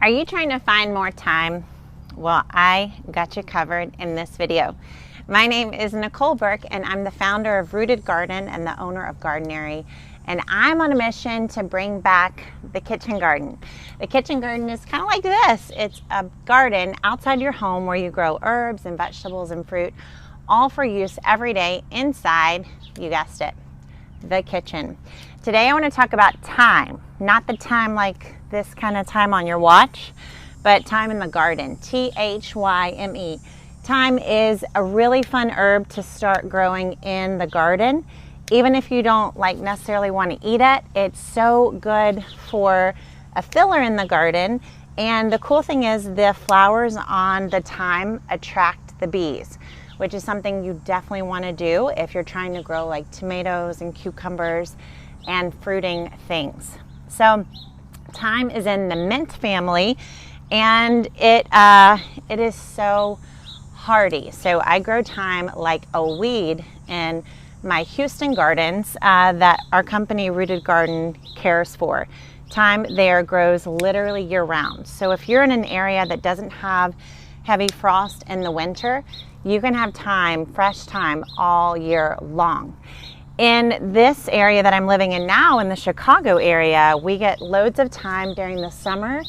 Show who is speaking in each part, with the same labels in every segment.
Speaker 1: Are you trying to find more thyme? Well, I got you covered in this video. My name is Nicole Burke, and I'm the founder of Rooted Garden and the owner of Gardenary. And I'm on a mission to bring back the kitchen garden. The kitchen garden is kind of like this. It's a garden outside your home where you grow herbs and vegetables and fruit, all for use every day inside, you guessed it, the kitchen. Today I want to talk about thyme, not the time like this kind of time on your watch, but thyme in the garden, T-H-Y-M-E. Thyme is a really fun herb to start growing in the garden. Even if you don't necessarily want to eat it, it's so good for a filler in the garden. And the cool thing is the flowers on the thyme attract the bees, which is something you definitely want to do if you're trying to grow like tomatoes and cucumbers and fruiting things. So thyme is in the mint family, and it is so hardy. So I grow thyme like a weed in my Houston gardens that our company Rooted Garden cares for. Thyme there grows literally year round. So if you're in an area that doesn't have heavy frost in the winter, you can have thyme, fresh thyme, all year long. In this area that I'm living in now, in the Chicago area, we get loads of thyme during the summer,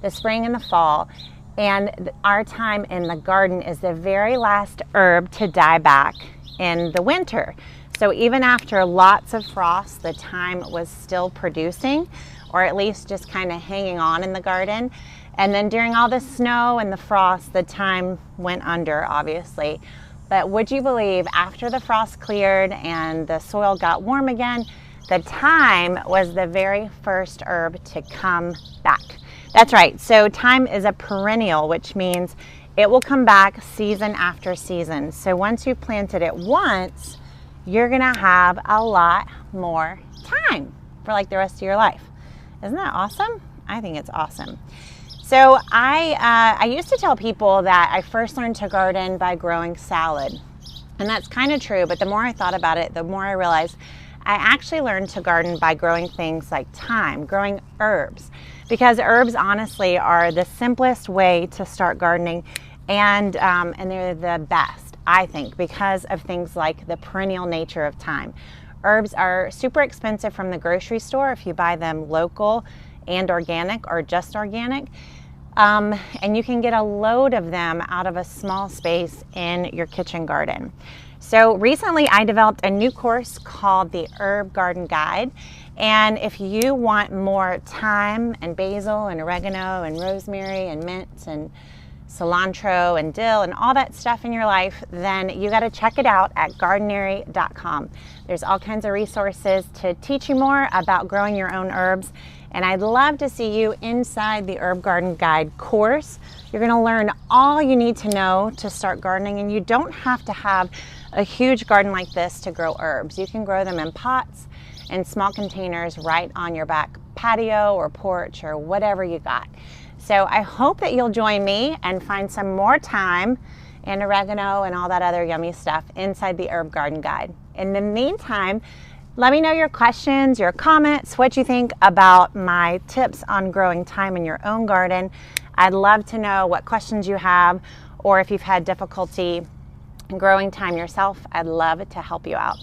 Speaker 1: the spring, and the fall. And our thyme in the garden is the very last herb to die back in the winter. So even after lots of frost, the thyme was still producing, or at least just kind of hanging on in the garden. And then during all the snow and the frost, the thyme went under, obviously. But would you believe, after the frost cleared and the soil got warm again, the thyme was the very first herb to come back. That's right. So thyme is a perennial, which means it will come back season after season. So once you've planted it once, you're gonna have a lot more thyme for like the rest of your life. Isn't that awesome? I think it's awesome. So I used to tell people that I first learned to garden by growing salad. And that's kind of true, but the more I thought about it, the more I realized I actually learned to garden by growing things like thyme, growing herbs. Because herbs honestly are the simplest way to start gardening, and they're the best, I think, because of things like the perennial nature of thyme. Herbs are super expensive from the grocery store if you buy them local and organic or just organic. And you can get a load of them out of a small space in your kitchen garden. So recently I developed a new course called the Herb Garden Guide. And if you want more thyme and basil and oregano and rosemary and mint and cilantro and dill and all that stuff in your life, then you got to check it out at gardenary.com. There's all kinds of resources to teach you more about growing your own herbs. And I'd love to see you inside the Herb Garden Guide course. You're going to learn all you need to know to start gardening, and you don't have to have a huge garden like this to grow herbs. You can grow them in pots and small containers right on your back patio or porch or whatever you got. So I hope that you'll join me and find some more thyme and oregano and all that other yummy stuff inside the Herb Garden Guide. In the meantime, let me know your questions, your comments, what you think about my tips on growing thyme in your own garden. I'd love to know what questions you have, or if you've had difficulty growing thyme yourself, I'd love to help you out.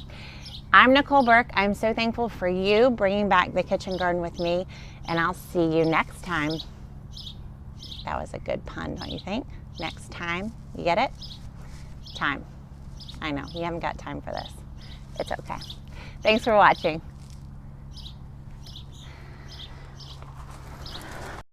Speaker 1: I'm Nicole Burke. I'm so thankful for you bringing back the kitchen garden with me, and I'll see you next time. That was a good pun, don't you think? Next time. You get it? Time. I know, you haven't got time for this. It's okay. Thanks for watching.